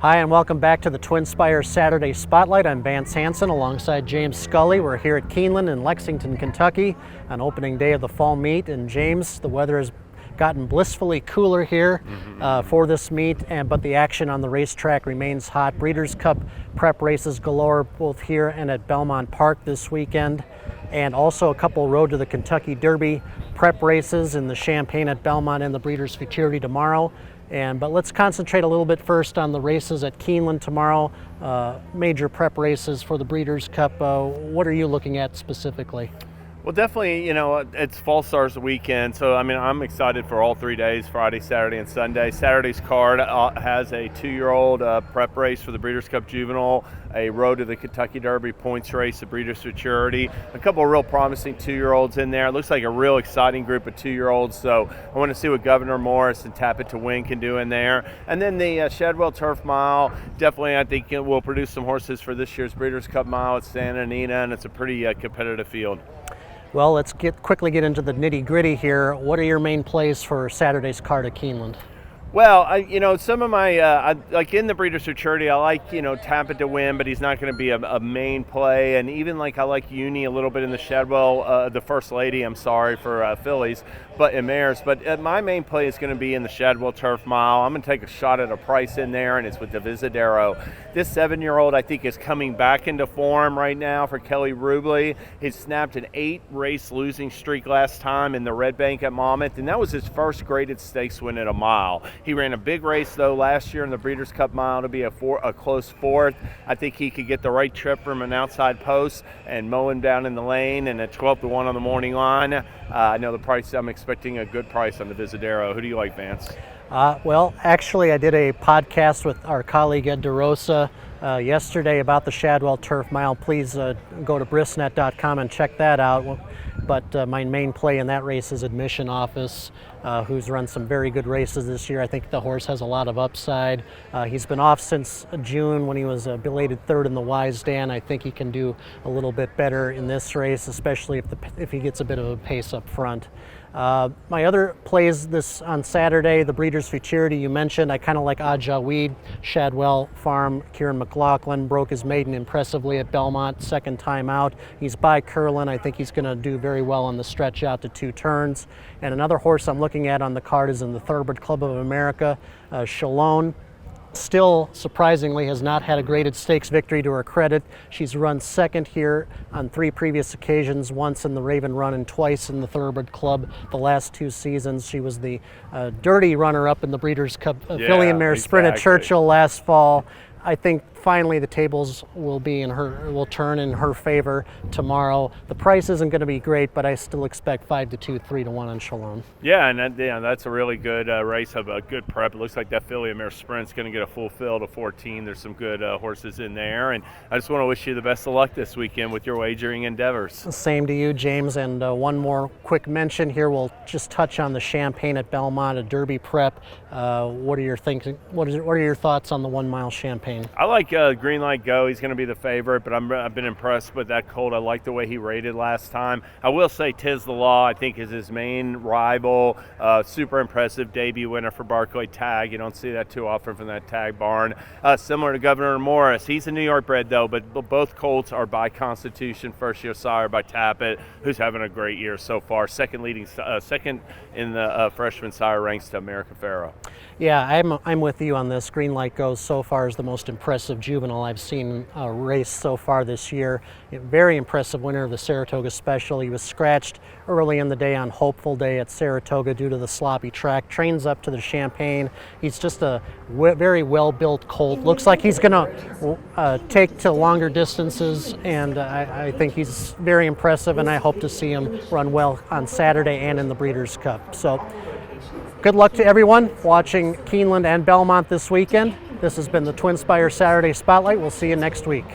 Hi, and welcome back to the Twin Spires Saturday Spotlight. I'm Vance Hanson alongside James Scully. We're here at Keeneland in Lexington, Kentucky on opening day of the fall meet. And James, the weather has gotten blissfully cooler here for this meet, but the action on the racetrack remains hot. Breeders' Cup prep races galore both here and at Belmont Park this weekend. And also a couple Road to the Kentucky Derby prep races in the Champaign at Belmont and the Breeders' Futurity tomorrow. But let's concentrate a little bit first on the races at Keeneland tomorrow, major prep races for the Breeders' Cup. What are you looking at specifically? Well, definitely, it's Fall Stars weekend, so I'm excited for all 3 days, Friday, Saturday, and Sunday. Saturday's card has a 2-year-old prep race for the Breeders' Cup Juvenile, a Road to the Kentucky Derby points race, the Breeders' Futurity, a couple of real promising 2-year-olds in there. It looks like a real exciting group of 2-year-olds, so I want to see what Governor Morris and Tap It to Win can do in there. And then the Shadwell Turf Mile, definitely I think it will produce some horses for this year's Breeders' Cup Mile at Santa Anita, and it's a pretty competitive field. Well, let's quickly get into the nitty-gritty here. What are your main plays for Saturday's card at Keeneland? Well, some of my, like in the Breeders' Futurity, I like, Tap It to Win, but he's not going to be a main play. And even I like Uni a little bit in the Shadwell, the First Lady, for fillies, and mares. But my main play is going to be in the Shadwell Turf Mile. I'm going to take a shot at a price in there, and it's with the Visadero. This 7-year-old, I think, is coming back into form right now for Kelly Rubley. He snapped an 8-race losing streak last time in the Red Bank at Monmouth, and that was his first graded stakes win at a mile. He ran a big race, though, last year in the Breeders' Cup Mile to be a close fourth. I think he could get the right trip from an outside post and mow him down in the lane, and at 12-1 on the morning line. I know the price, I'm expecting a good price on the Visadero. Who do you like, Vance? Well, actually, I did a podcast with our colleague Ed DeRosa yesterday about the Shadwell Turf Mile. Please go to brisnet.com and check that out. But my main play in that race is Admission Office, who's run some very good races this year. I think the horse has a lot of upside. He's been off since June when he was a belated third in the Wise Dan. I think he can do a little bit better in this race, especially if he gets a bit of a pace up front. My other plays this on Saturday, the Breeders' Futurity you mentioned. I kind of like Ajaweed, Shadwell Farm. Kieran McLaughlin broke his maiden impressively at Belmont, second time out. He's by Curlin. I think he's going to do very well on the stretch out to 2 turns. And another horse I'm looking at on the card is in the Thoroughbred Club of America, Shalone. Still, surprisingly, has not had a graded stakes victory to her credit. She's run second here on 3 previous occasions, once in the Raven Run and twice in the Thoroughbred Club the last 2 seasons. She was the dirty runner-up in the Breeders' Cup Filly and Mare Sprint at Churchill last fall. I think finally the tables will turn in her favor tomorrow. The price isn't going to be great, but I still expect 5-2, 3-1 on Shalom. Yeah, and that's a really good race of a good prep. It looks like that Filly and Mare Sprint's going to get a full field of 14. There's some good horses in there, and I just want to wish you the best of luck this weekend with your wagering endeavors. Same to you, James. And one more quick mention here. We'll just touch on the Champaign at Belmont, a Derby prep. What are your thoughts on the 1 mile Champaign? I like Green Light Go. He's going to be the favorite, but I've been impressed with that colt. I like the way he rated last time. I will say Tiz the Law, I think, is his main rival. Super impressive debut winner for Barclay Tag. You don't see that too often from that Tag barn. Similar to Governor Morris. He's a New York bred, though, but both colts are by Constitution, first-year sire by Tappet, who's having a great year so far. Second in the freshman sire ranks to America Pharoah. Yeah, I'm with you on this. Green Light Go so far is the most impressive juvenile I've seen race so far this year. Very impressive winner of the Saratoga Special. He was scratched early in the day on Hopeful Day at Saratoga due to the sloppy track. Trains up to the Champaign. He's just a very well-built colt. Looks like he's going to take to longer distances, and I think he's very impressive, and I hope to see him run well on Saturday and in the Breeders' Cup. So good luck to everyone watching Keeneland and Belmont this weekend. This has been the Twin Spires Saturday Spotlight. We'll see you next week.